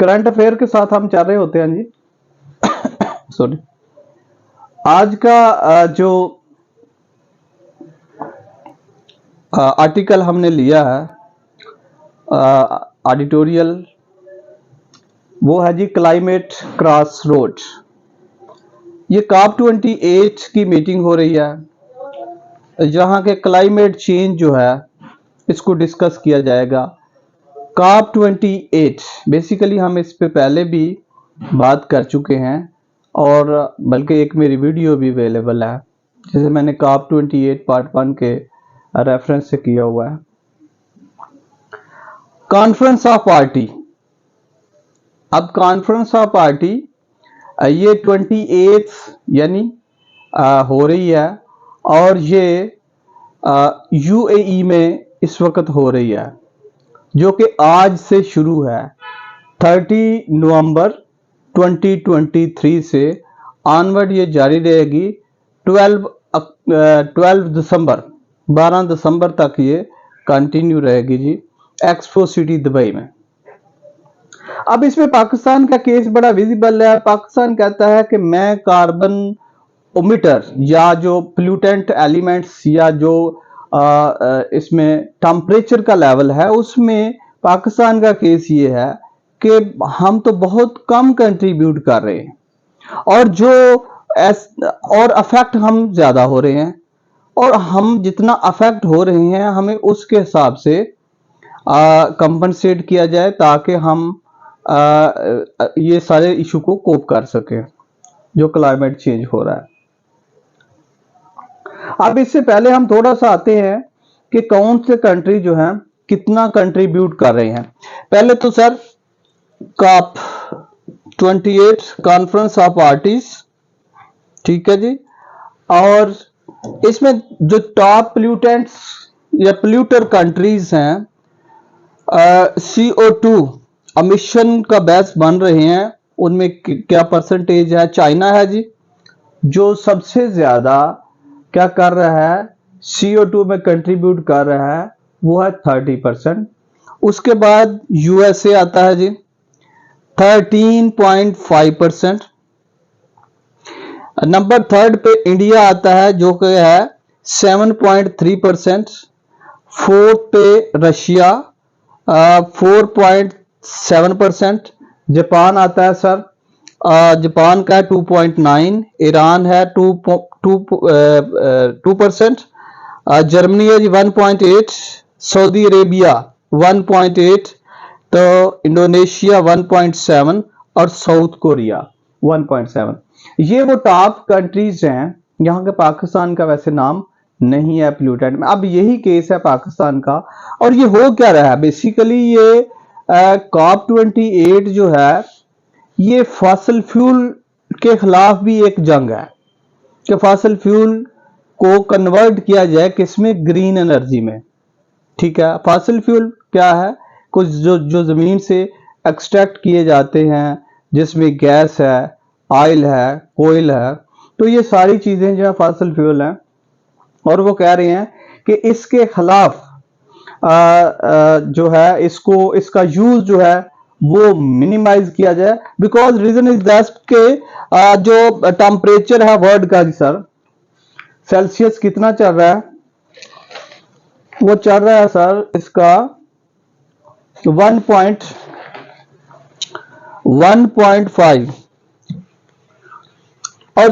Current affair के साथ हम चल रहे होते हैं जी। सॉरी, आज का जो आर्टिकल हमने लिया है एडिटोरियल, वो है जी क्लाइमेट क्रॉस रोड। ये COP28 की मीटिंग हो रही है जहां के क्लाइमेट चेंज जो है इसको डिस्कस किया जाएगा। COP28 बेसिकली हम इस पे पहले भी बात कर चुके हैं और बल्कि एक मेरी वीडियो भी अवेलेबल है जिसे मैंने COP28 पार्ट 1 के रेफरेंस से किया हुआ है। कॉन्फ्रेंस ऑफ पार्टी, अब कॉन्फ्रेंस ऑफ पार्टी ये 28 यानी हो रही है और ये UAE में इस वक्त हो रही है, जो कि आज से शुरू है। 30 नवंबर 2023 से ऑनवर्ड ये जारी रहेगी। 12 दिसंबर 12 दिसंबर तक ये कंटिन्यू रहेगी जी, एक्सपो सिटी दुबई में। अब इसमें पाकिस्तान का केस बड़ा विजिबल है। पाकिस्तान कहता है कि मैं कार्बन ओमिटर या जो प्लूटेंट एलिमेंट्स या जो इसमें टेम्परेचर का लेवल है उसमें पाकिस्तान का केस ये है कि हम तो बहुत कम कंट्रीब्यूट कर रहे हैं और जो और अफेक्ट हम ज्यादा हो रहे हैं, और हम जितना अफेक्ट हो रहे हैं हमें उसके हिसाब से कंपनसेट किया जाए ताकि हम ये सारे इशू को कोप कर सकें जो क्लाइमेट चेंज हो रहा है। अब इससे पहले हम थोड़ा सा आते हैं कि कौन से कंट्री जो है कितना कंट्रीब्यूट कर रहे हैं। पहले तो sir COP28 conference of parties, ठीक है जी, और इसमें जो टॉप प्लूटेंट्स या प्लूटर कंट्रीज हैं CO2 एमिशन का बेस बन रहे हैं, उनमें क्या परसेंटेज है। चाइना है जी जो सबसे ज्यादा क्या कर रहा है, CO2 में कंट्रीब्यूट कर रहा है, वो है 30%। उसके बाद USA आता है जी 13.5%। नंबर 3 पे इंडिया आता है जो कि है 7.3%। 4th पे रशिया 4.7%। जापान आता है सर, जापान का 2.9, ईरान है 2%, जर्मनी है जी 1.8, सऊदी अरेबिया 1.8, तो इंडोनेशिया 1.7 और साउथ कोरिया 1.7। ये वो टॉप कंट्रीज हैं। यहाँ के पाकिस्तान का वैसे नाम नहीं है प्लूटेंट में। अब यही केस है पाकिस्तान का, और ये हो क्या रहा है बेसिकली, ये COP28 जो है ये फॉसिल फ्यूल के खिलाफ भी एक जंग है कि फॉसिल फ्यूल को कन्वर्ट किया जाए किसमें, ग्रीन एनर्जी में। ठीक है, फॉसिल फ्यूल क्या है, कुछ जो जमीन से एक्सट्रैक्ट किए जाते हैं जिसमें गैस है, ऑयल है, कोयल है, तो ये सारी चीजें जो है फॉसिल फ्यूल हैं। और वो कह रहे हैं कि इसके खिलाफ जो है इसका यूज जो है वो मिनिमाइज किया जाए। बिकॉज रीजन इज दैट के जो टेम्परेचर है वर्ल्ड का जी सर, सेल्सियस कितना चल रहा है, वो चल रहा है सर इसका 1.5। और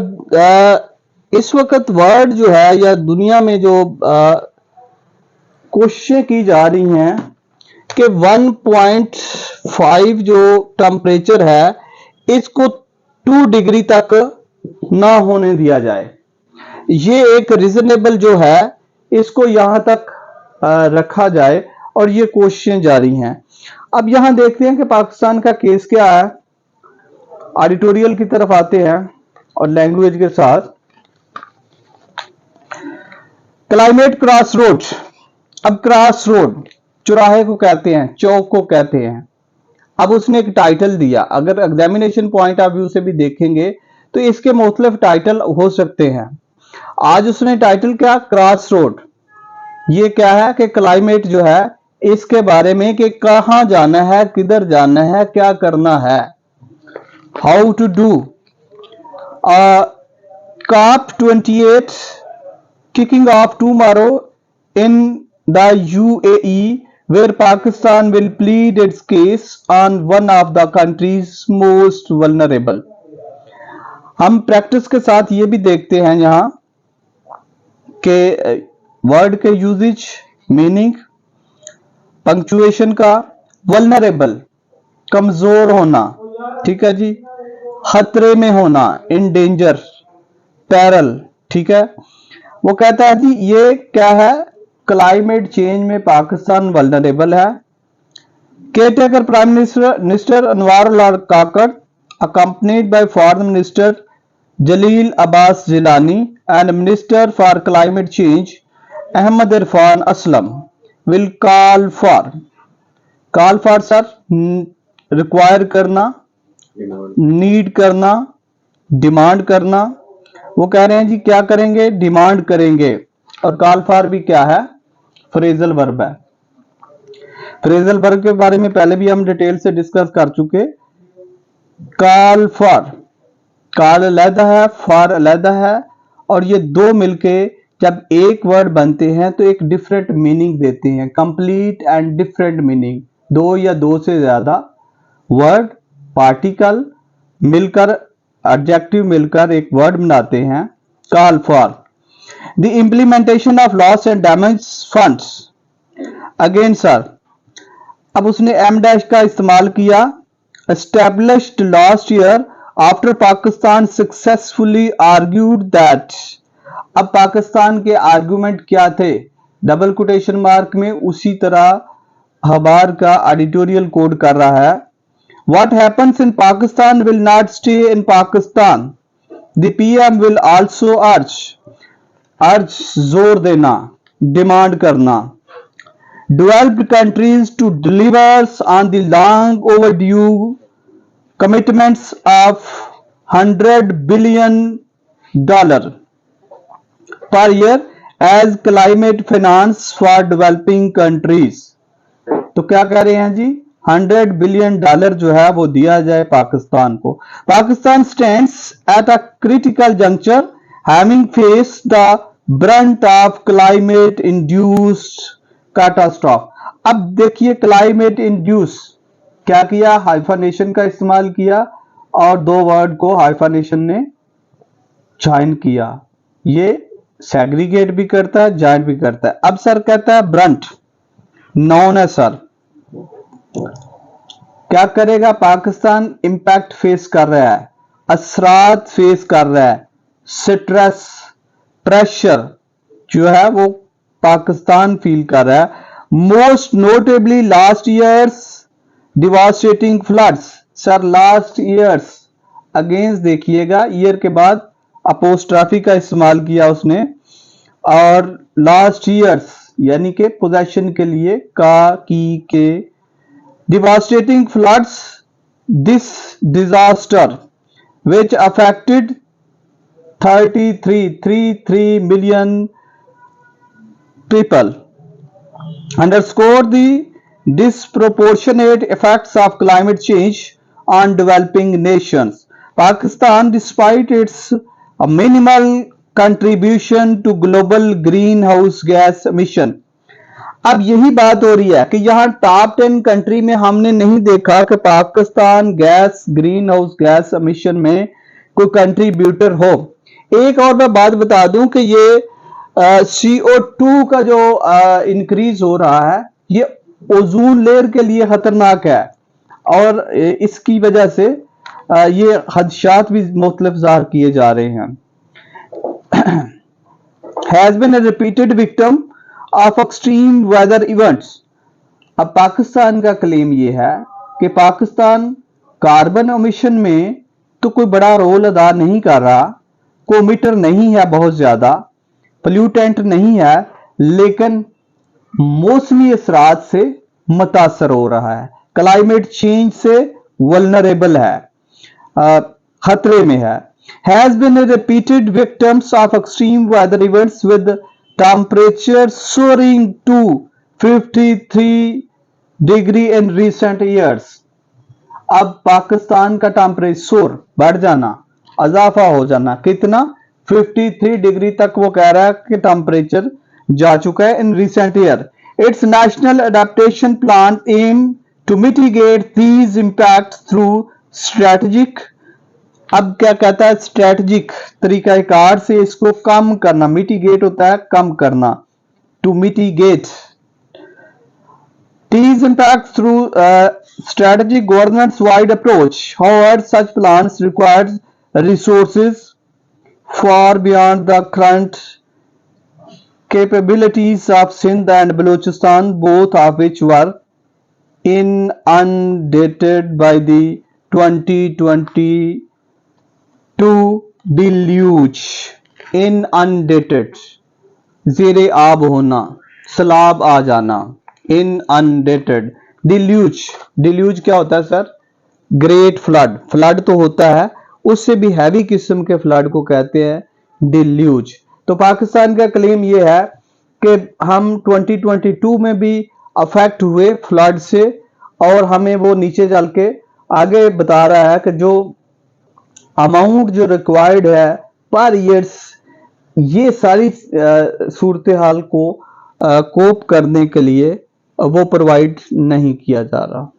इस वक्त वर्ल्ड जो है या दुनिया में जो कोशिशें की जा रही हैं कि 1.5 जो टेम्परेचर है इसको 2 डिग्री तक ना होने दिया जाए। ये एक रीजनेबल जो है इसको यहां तक रखा जाए, और ये कोशिशें जारी हैं। अब यहां देखते हैं कि पाकिस्तान का केस क्या है। एडिटोरियल की तरफ आते हैं और लैंग्वेज के साथ क्लाइमेट क्रॉस रोड। अब क्रॉस रोड चौराहे को कहते हैं, चौक को कहते हैं। अब उसने एक टाइटल दिया, अगर एग्जामिनेशन पॉइंट ऑफ व्यू से भी देखेंगे तो इसके मुख्तलिफ टाइटल हो सकते हैं। आज उसने टाइटल क्या, क्रॉस रोड। ये क्या है कि क्लाइमेट जो है इसके बारे में कि कहाँ जाना है, किधर जाना है, क्या करना है, how to do. COP28 kicking off tomorrow in the UAE, where Pakistan will plead its case on one of the country's most vulnerable। हम प्रैक्टिस के साथ ये भी देखते हैं यहाँ के वर्ड के यूजेज, मीनिंग, पंक्चुएशन का, वल्नरेबल कमजोर होना, ठीक है जी, खतरे में होना, इन डेंजर, पैरल, ठीक है। वो कहता है जी ये क्या है, क्लाइमेट चेंज में पाकिस्तान वल्नरेबल है। Caretaker prime minister Anwar Kakar accompanied by foreign minister Jalil Abbas Jilani and minister for climate change Ahmad Irfan Aslam will call for sir, require करना, नीड करना, डिमांड करना। वो कह रहे हैं जी क्या करेंगे, डिमांड करेंगे। और कॉल फॉर भी क्या है, फ्रेजल वर्ब है। फ्रेजल वर्ब के बारे में पहले भी हम डिटेल से डिस्कस कर चुके। कॉल फॉर, कॉल अलहदा है, फॉर अलहदा है, और ये दो मिलके जब एक वर्ड बनते हैं तो एक डिफरेंट मीनिंग देते हैं, कंप्लीट एंड डिफरेंट मीनिंग। दो या दो से ज्यादा वर्ड, पार्टिकल मिलकर, एडजेक्टिव मिलकर एक वर्ड बनाते हैं, call for. The implementation of loss and damage funds, again sir, अब उसने एम डैश का इस्तेमाल किया। established last year after Pakistan successfully argued that, अब पाकिस्तान के आर्गुमेंट क्या थे, डबल कोटेशन मार्क में, उसी तरह हबार का एडिटोरियल कोड कर रहा है। What happens in Pakistan will not stay in Pakistan. The PM will also urge जोर देना, डिमांड करना, developed countries to deliver on the long overdue commitments of $100 billion per year as climate finance for developing countries। तो क्या कह रहे हैं जी, $100 billion जो है वो दिया जाए पाकिस्तान को। Pakistan stands at a critical juncture having faced the brunt of climate induced catastrophe। अब देखिए क्लाइमेट इंड्यूस क्या किया, हाइफानेशन का इस्तेमाल किया और दो वर्ड को हाइफानेशन ने ज्वाइन किया। ये सेग्रीगेट भी करता है, ज्वाइन भी करता है। अब सर कहता है ब्रंट, नॉन है सर, क्या करेगा, पाकिस्तान इंपैक्ट फेस कर रहा है, असरात फेस कर रहा है, स्ट्रेस, प्रेशर जो है वो पाकिस्तान फील कर रहा है। Most notably last years devastating floods, sir last years, against देखिएगा, ईयर के बाद अपोस्ट्राफी का इस्तेमाल किया उसने, और लास्ट ईयर्स यानी कि पोजेशन के लिए का, की, के, devastating floods, this disaster which affected 33 million people underscore the disproportionate effects of climate change on developing nations. Pakistan, despite its minimal contribution to global greenhouse gas emission, अब यही बात हो रही है कि यहां टॉप 10 कंट्री में हमने नहीं देखा कि Pakistan gas, green house gas emission में कोई कंट्रीब्यूटर हो। एक और मैं बात बता दूं कि ये CO2 का जो इंक्रीज हो रहा है, ये ओजोन लेयर के लिए खतरनाक है, और इसकी वजह से ये खदशात भी मुख्तलिफ ज़ाहिर किए जा रहे हैं। Has been a repeated victim of extreme weather events. अब पाकिस्तान का क्लेम ये है कि पाकिस्तान कार्बन एमिशन में तो कोई बड़ा रोल अदा नहीं कर रहा, कोमीटर नहीं है, बहुत ज्यादा पोल्यूटेंट नहीं है, लेकिन मौसमी असरात से मुतासर हो रहा है, क्लाइमेट चेंज से वल्नरेबल है, खतरे में है। Has been repeated victims of extreme weather events with temperature soaring to 53 degree in recent years. अब पाकिस्तान का टेम्परेचर बढ़ जाना, इजाफा हो जाना, कितना 53 डिग्री तक वो कह रहा है कि टेम्परेचर जा चुका है in recent year. Its national adaptation plan aim to mitigate these impact through strategic, अब क्या कहता है, स्ट्रेटेजिक तरीकाकार से इसको कम करना, मिटिगेट होता है कम करना, to mitigate these impacts through strategic governance-wide approach. However, such plans require resources far beyond the current capabilities of Sindh and Balochistan, both of which were inundated by the 2022 deluge. Inundated, ज़ेरे आब होना, सैलाब आ जाना, inundated। Deluge, deluge क्या होता है sir? Great flood, flood तो होता है, उससे भी हैवी किस्म के फ्लड को कहते हैं डिल्यूज। तो पाकिस्तान का क्लेम ये है कि हम 2022 में भी अफेक्ट हुए फ्लड से, और हमें वो नीचे चल के आगे बता रहा है कि जो अमाउंट जो रिक्वायर्ड है पर ईयर्स, ये सारी सूरत हाल को कोप करने के लिए वो प्रोवाइड नहीं किया जा रहा।